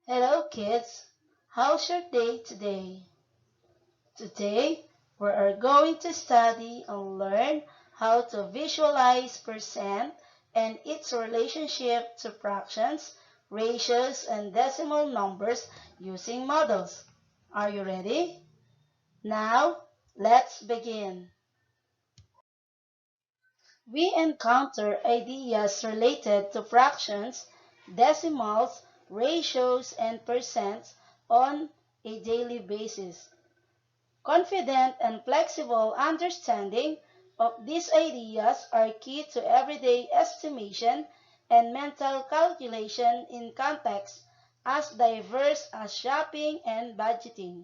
Hello kids, how's your day today? Today, we are going to study and learn how to visualize percent and its relationship to fractions, ratios, and decimal numbers using models. Are you ready? Now, let's begin. We encounter ideas related to fractions, decimals, ratios, and percents on a daily basis. Confident and flexible understanding of these ideas are key to everyday estimation and mental calculation in contexts as diverse as shopping and budgeting.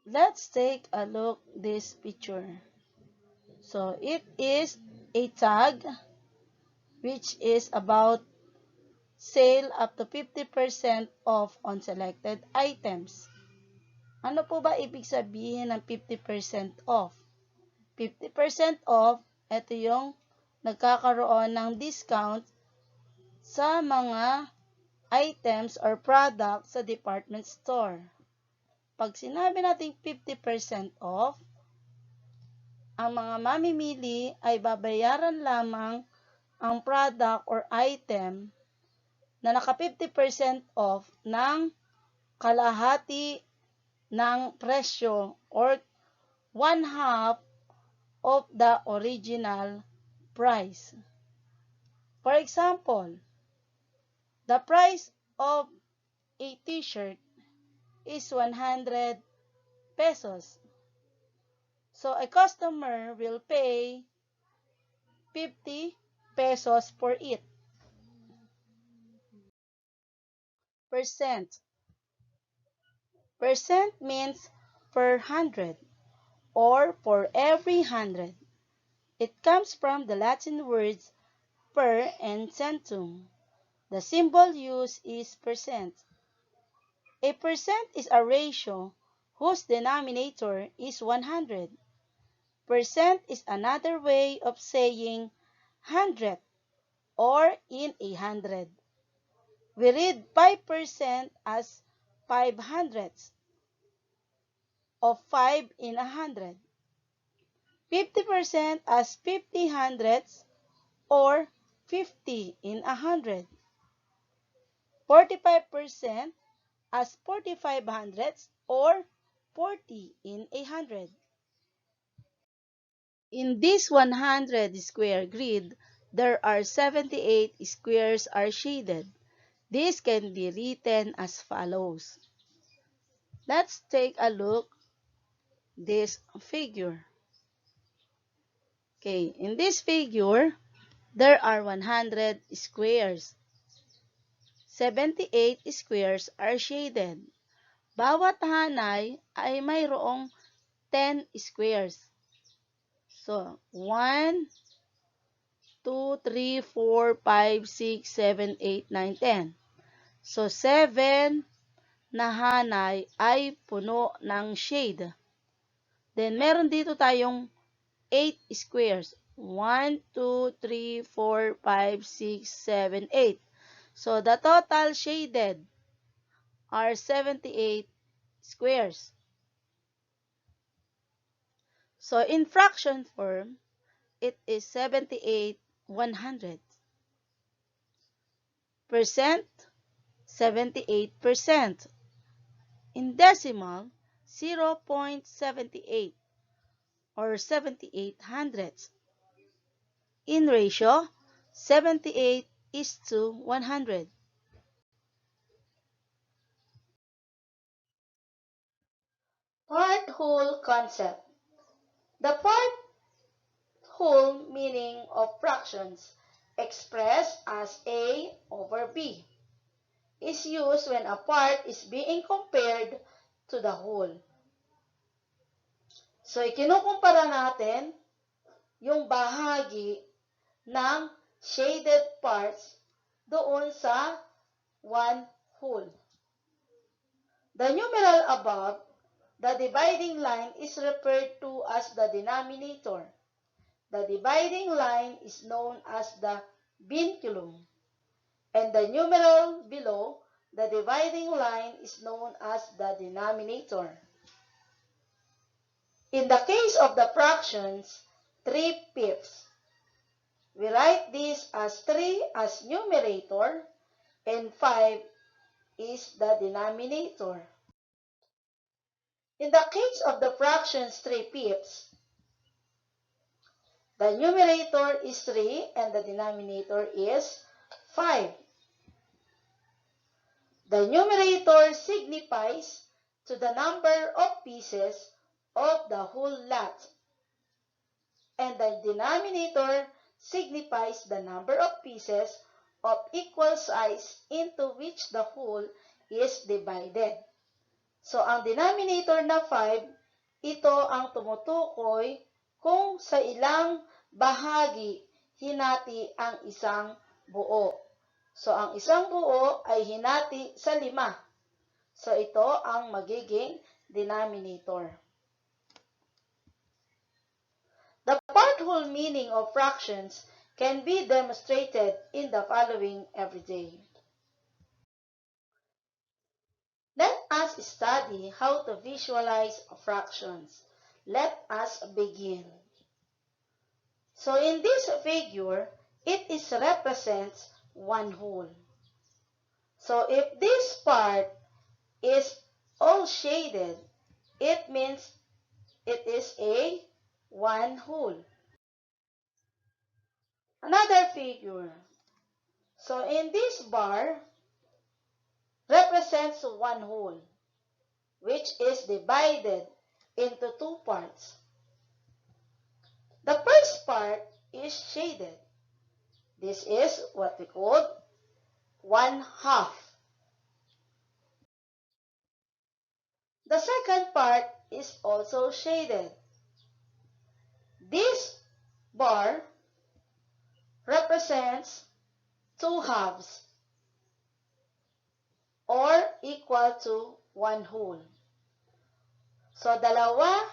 Let's take a look this picture. So it is a tag which is about sale up to 50% off on selected items. Ano po ba ibig sabihin ng 50% off? 50% off, ito yung nagkakaroon ng discount sa mga items or products sa department store. Pag sinabi natin 50% off, ang mga mamimili ay babayaran lamang ang product or item na naka 50% off ng kalahati ng presyo or one half of the original price. For example, the price of a t-shirt is 100 pesos. So a customer will pay 50 pesos for it. Percent. Percent means per hundred or for every 100. It comes from the Latin words per and centum. The symbol used is percent. A percent is a ratio whose denominator is 100. Percent is another way of saying hundred or in a hundred. We read 5% as 5 hundredths of 5 in a hundred. 50% as 50 hundredths or 50 in a hundred. 45% as 45 hundredths or 40 in a hundred. In this 100 square grid, there are 78 squares are shaded. This can be written as follows. Let's take a look this figure. Okay, in this figure, there are 100 squares. 78 squares are shaded. Bawat hanay ay mayroong 10 squares. So, 1, 2, 3, 4, 5, 6, 7, 8, 9, 10. So, 7 na hanay ay puno ng shade. Then, meron dito tayong 8 squares. 1, 2, 3, 4, 5, 6, 7, 8. So, the total shaded are 78 squares. So, in fraction form, it is 78 100. Percent, 78%. In decimal, 0.78 or 78 hundredths. In ratio, 78 is to 100. Part-whole concept. The part-whole meaning of fractions, expressed as A over B, is used when a part is being compared to the whole. So, ikinukumpara natin yung bahagi ng shaded parts doon sa one whole. The numeral above, the dividing line, is referred to as the denominator. The dividing line is known as the vinculum. and the numeral below the dividing line is known as the denominator. In the case of the fractions 3/5, we write this as 3 as numerator and 5 is the denominator. In the case of the fractions 3/5, the numerator is 3 and the denominator is 5. The numerator signifies to the number of pieces of the whole lot, and the denominator signifies the number of pieces of equal size into which the whole is divided. So, ang denominator na 5, ito ang tumutukoy kung sa ilang bahagi hinati ang isang buo. So, ang isang buo ay hinati sa 5. So, ito ang magiging denominator. The part-whole meaning of fractions can be demonstrated in the following everyday. Let us study how to visualize fractions. Let us begin. So in this figure, it represents one whole. So if this part is all shaded, it means it is a one whole. Another figure. So in this bar, represents one whole, which is divided into two parts. The first part is shaded. This is what we call 1/2. The second part is also shaded. This bar represents 2/2 or equal to 1 whole. So, dalawa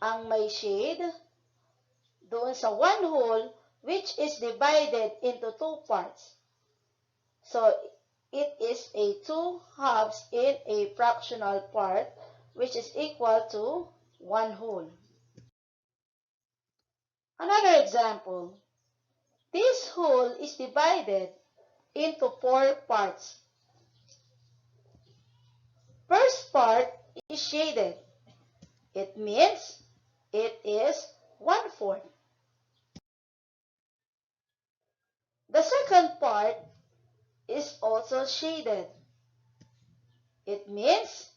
ang may shade doon sa 1 whole, which is divided into 2 parts. So, it is a 2/2 in a fractional part, which is equal to 1 whole. Another example. This whole is divided into 4 parts. First part is shaded. It means it is 1/4. The second part is also shaded. It means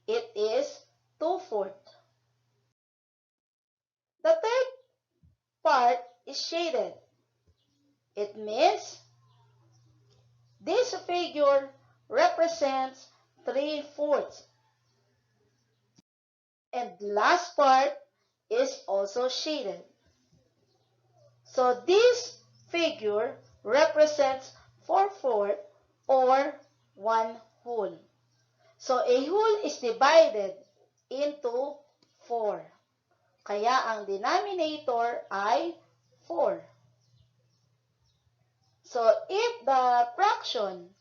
it is 2/4. The third part is shaded. It means this figure represents 3/4. And the last part is also shaded. So this figure represents 4/4 or 1 whole. So a whole is divided into 4. Kaya ang denominator ay 4. So if the fraction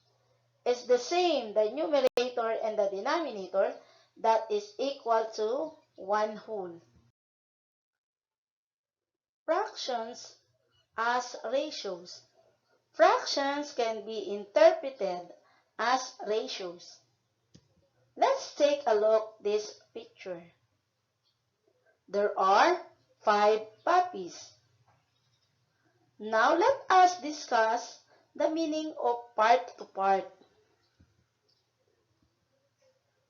is the same, the numerator and the denominator, that is equal to 1 whole. Fractions as ratios. Fractions can be interpreted as ratios. Let's take a look at this picture. There are 5 puppies. Now let us discuss the meaning of part to part.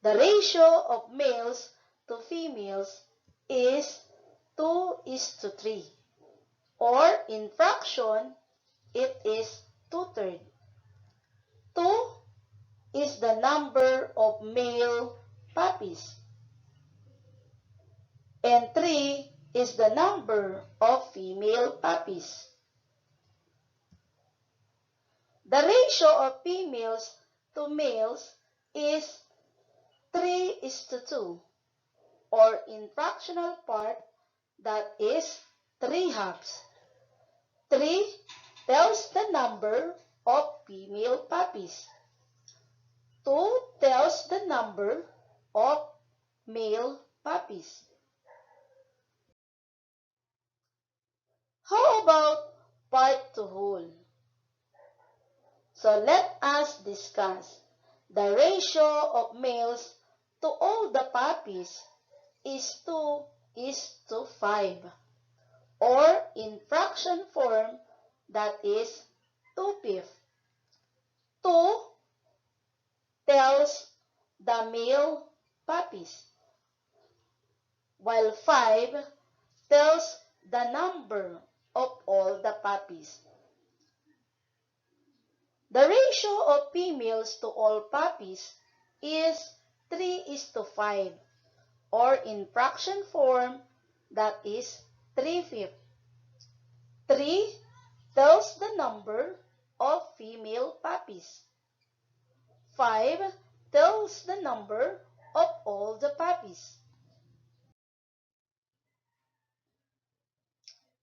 The ratio of males to females is 2:3, or in fraction, it is 2/3. 2 is the number of male puppies, and 3 is the number of female puppies. The ratio of females to males is 3:2, or in fractional part, that is 3/2. 3 tells the number of female puppies. 2 tells the number of male puppies. How about part to whole? So let us discuss. The ratio of males to all the puppies is 2:5, or in fraction form, that is 2/5. 2 tells the male puppies, while 5 tells the number of all the puppies. The ratio of females to all puppies is 3:5, or in fraction form, that is 3/5. 3 tells the number of female puppies. 5 tells the number of all the puppies.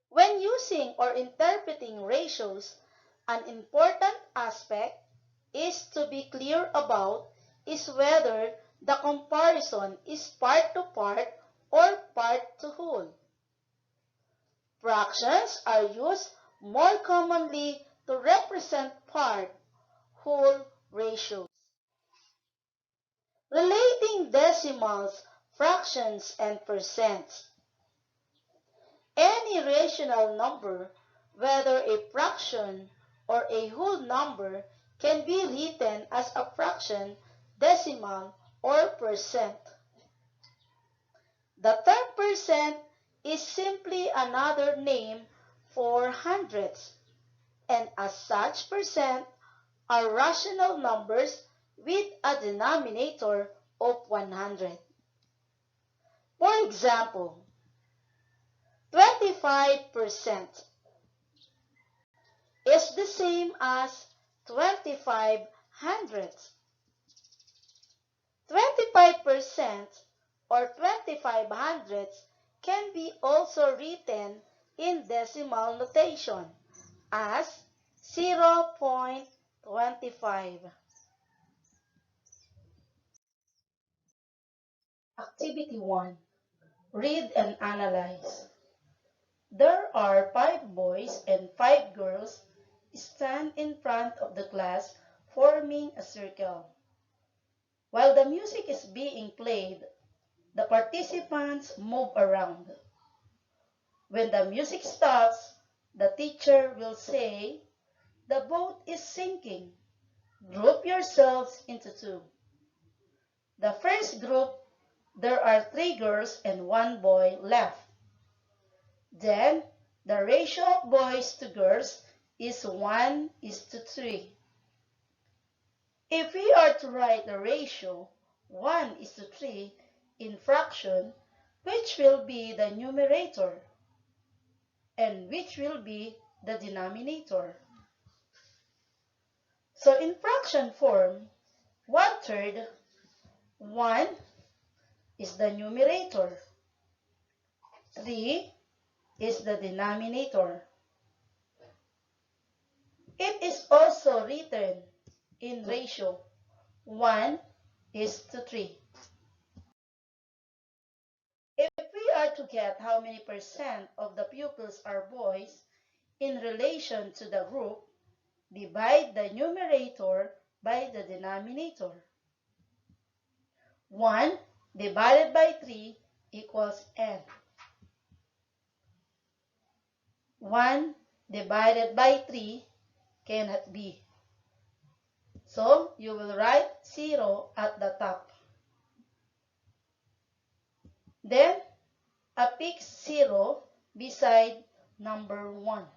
When using or interpreting ratios, an important aspect is to be clear about is whether the comparison is part to part or part to whole. Fractions are used more commonly to represent part-whole ratios. Relating decimals, fractions, and percents. Any rational number, whether a fraction or a whole number, can be written as a fraction, decimal, or percent. The term percent is simply another name for hundreds, and as such, percent are rational numbers with a denominator of 100. For example, 25% is the same as 25 hundredths. 25% or 25 hundredths can be also written in decimal notation as 0.25. Activity 1. Read and analyze. There are 5 boys and 5 girls stand in front of the class forming a circle. While the music is being played, the participants move around. When the music stops, the teacher will say, "The boat is sinking. Group yourselves into 2. The first group, there are 3 girls and 1 boy left. Then, the ratio of boys to girls is 1:3. If we are to write the ratio 1:3 in fraction, which will be the numerator and which will be the denominator? So in fraction form, 1/3, 1 is the numerator, 3 is the denominator. It is also written in ratio 1:3. If we are to get how many percent of the pupils are boys in relation to the group, divide the numerator by the denominator. 1 divided by 3 equals n. 1 divided by 3 cannot be. So, you will write 0 at the top. Then, affix 0 beside number 1.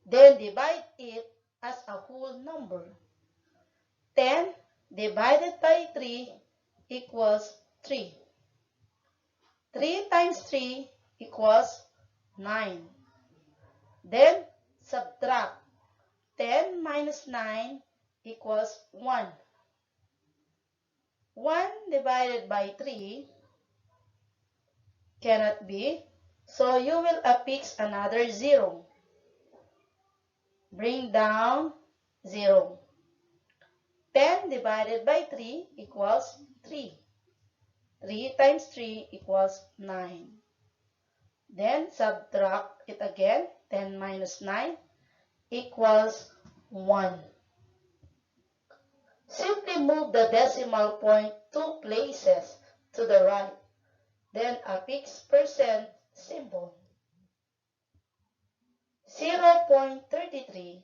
Then, divide it as a whole number. 10 divided by 3 equals 3. 3 times 3 equals 9. Then, subtract. 10 minus 9 equals 1. 1 divided by 3 cannot be, so you will affix another 0. Bring down 0. 10 divided by 3 equals 3. 3 times 3 equals 9. Then subtract it again. 10 minus 9 equals 1. Simply move the decimal point 2 places to the right, then affix percent symbol. 0.33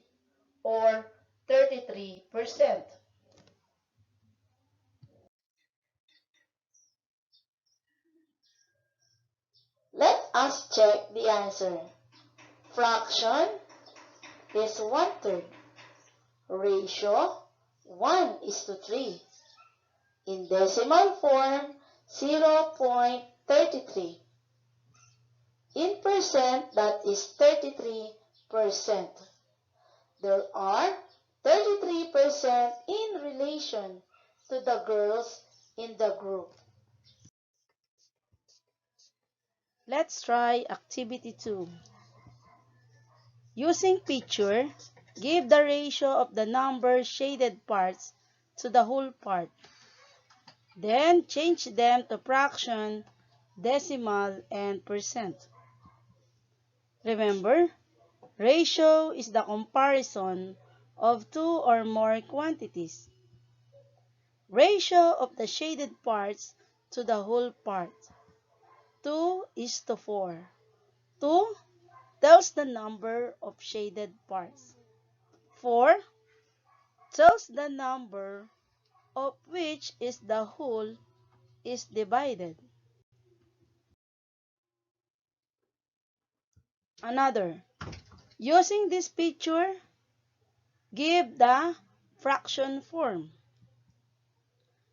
or 33%. Let us check the answer. Fraction is 1/3. Ratio 1:3. In decimal form, 0.33. In percent, that is 33%. There are 33% in relation to the girls in the group. Let's try activity 2. Using picture, give the ratio of the number shaded parts to the whole part. Then change them to fraction, decimal, and percent. Remember, ratio is the comparison of two or more quantities. Ratio of the shaded parts to the whole part. 2:4. 2 tells the number of shaded parts. 4 tells the number of which is the whole is divided. Another. Using this picture, give the fraction form.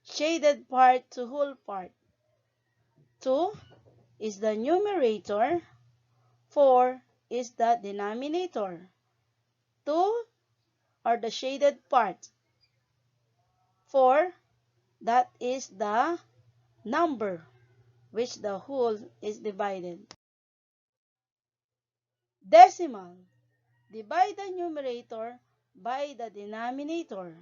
Shaded part to whole part. 2 is the numerator. 4 is the denominator. 2 are the shaded part. 4, that is the number which the whole is divided. Decimal. Divide the numerator by the denominator.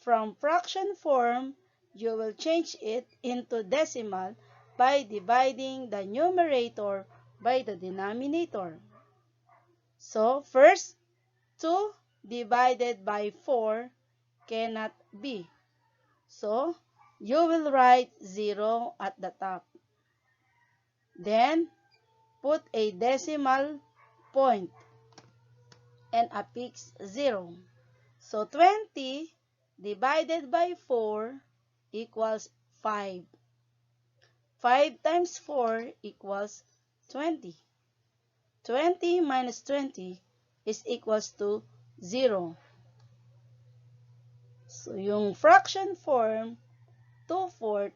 From fraction form, you will change it into decimal by dividing the numerator by the denominator. So, first, 2 divided by 4 cannot be. So, you will write 0 at the top. Then, put a decimal point and affix 0. So, 20 divided by 4 equals 5. 5 times 4 equals 20. 20 minus 20 is equals to 0. So, yung fraction form, 2/4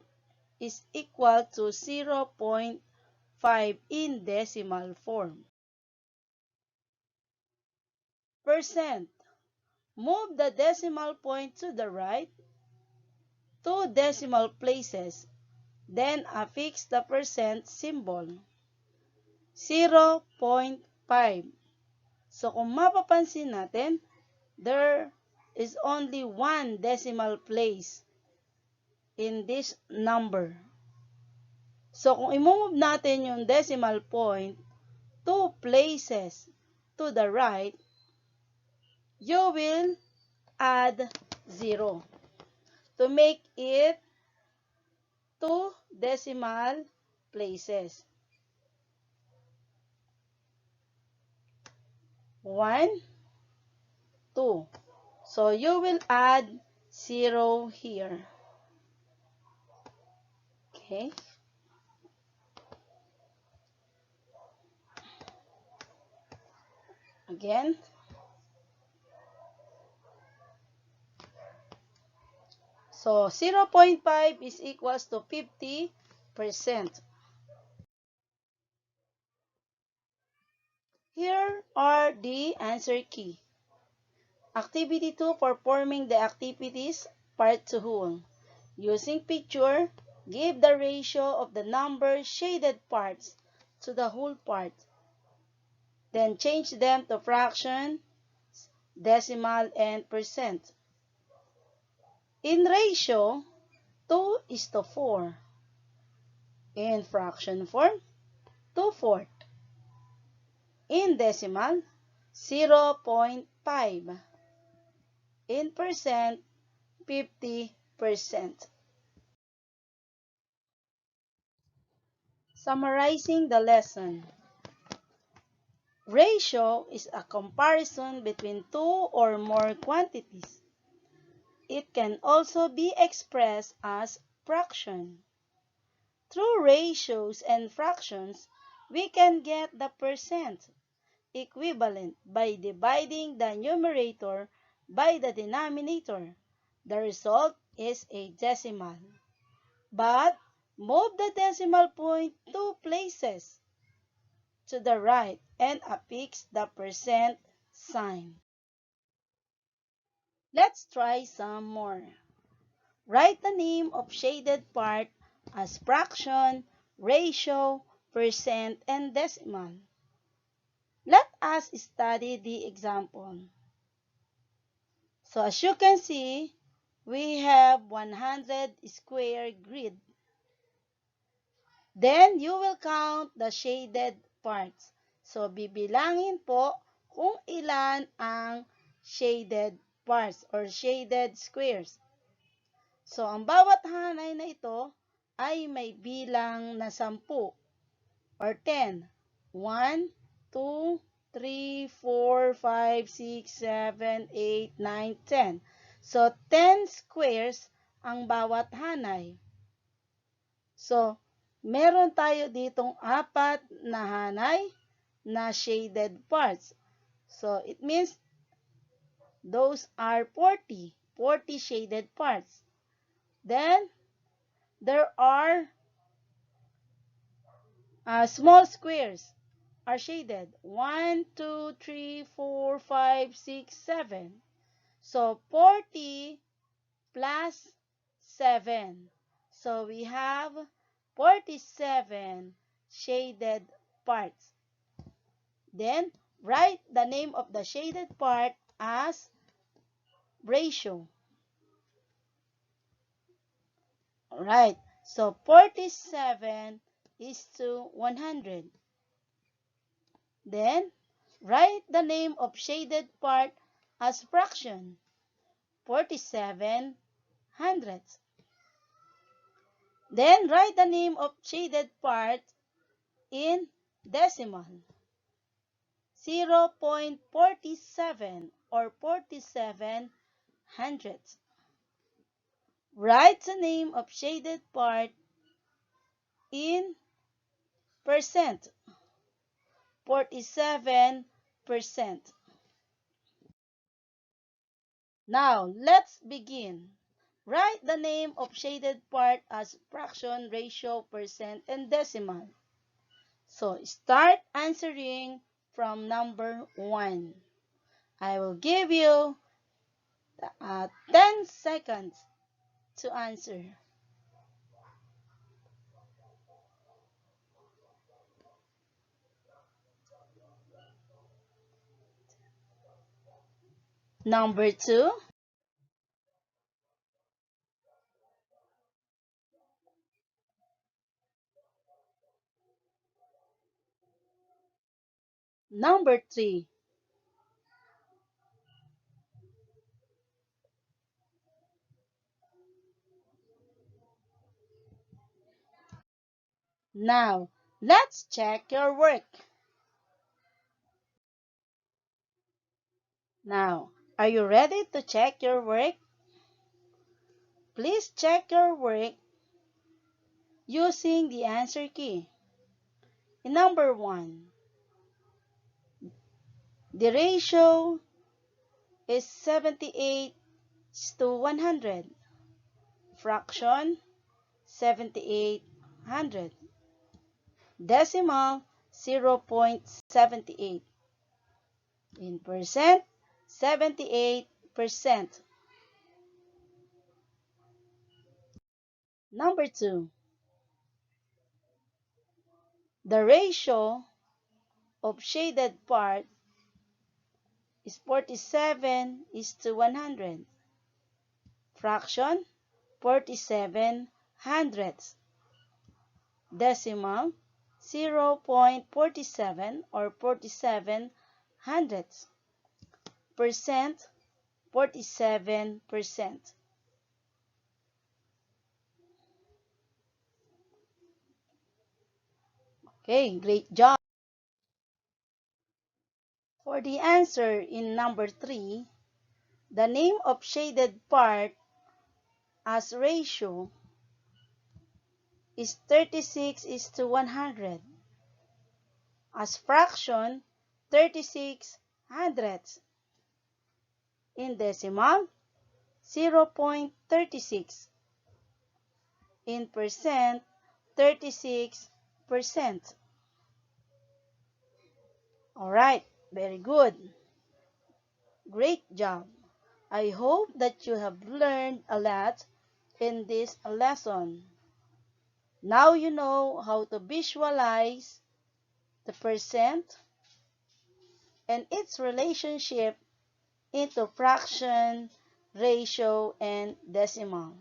is equal to 0.5 in decimal form. Percent. Move the decimal point to the right, 2 decimal places, then affix the percent symbol. 0.5. So, kung mapapansin natin, there is only 1 decimal place in this number. So, kung i-move natin yung decimal point 2 places to the right, you will add 0 to make it 2 decimal places. 1, 2. So, you will add 0 here. Okay. Again. So, 0.5 is equals to 50%. Here are the answer key. Activity 2, performing the activities, part 2 whole. Using picture, give the ratio of the number shaded parts to the whole part. Then change them to fraction, decimal, and percent. In ratio, 2:4. In fraction form, 2/4. In decimal, 0.5. In percent, 50%. Summarizing the lesson. Ratio is a comparison between two or more quantities. It can also be expressed as fraction. Through ratios and fractions, we can get the percent equivalent by dividing the numerator by the denominator. The result is a decimal. But move the decimal point 2 places to the right and affix the percent sign. Let's try some more. Write the name of shaded part as fraction, ratio, percent, and decimal. Let us study the example. So as you can see, we have 100 square grid. Then you will count the shaded parts. So bibilangin po kung ilan ang shaded parts or shaded squares. So ang bawat hanay na ito ay may bilang na 10 or 10. 1, 2, 3, 4, 5, 6, 7, 8, 9, 10. So 10 squares ang bawat hanay. So, meron tayo ditong 4 na hanay na shaded parts. So, it means those are 40 shaded parts. Then, there are small squares are shaded. 1, 2, 3, 4, 5, 6, 7. So, 40 plus 7. So, we have 47 shaded parts. Then, write the name of the shaded part as ratio. Alright, so 47 is to 100. Then, write the name of shaded part as fraction. 47 hundredths. Then, write the name of shaded part in decimal. 0.47 or 47 hundredths. Write the name of shaded part in percent. 47%. Now, let's begin. Write the name of shaded part as fraction, ratio, percent, and decimal. So, start answering from number 1. I will give you 10 seconds to answer. Number 2. Number 3. Now, let's check your work. Now, are you ready to check your work? Please check your work using the answer key. In number 1, the ratio is 78 to 100. Fraction, 78 hundred. Decimal, 0.78. In percent, 78%. Number 2, the ratio of shaded part is 47 is to 100. Fraction, 47 hundredths. Decimal, 0.47 or 47 hundredths. Percent, 47%. Okay, great job. For the answer in number 3, the name of shaded part as ratio is 36 is to 100. As fraction, 36 hundredths. In decimal, 0.36. In percent, 36%. Alright, very good. Great job. I hope that you have learned a lot in this lesson. Now you know how to visualize the percent and its relationship into fraction, ratio, and decimal.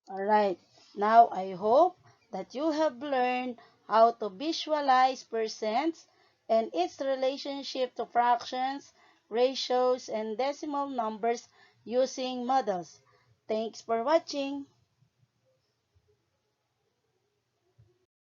Alright, now I hope that you have learned how to visualize percents and its relationship to fractions, ratios, and decimal numbers using models. Thanks for watching.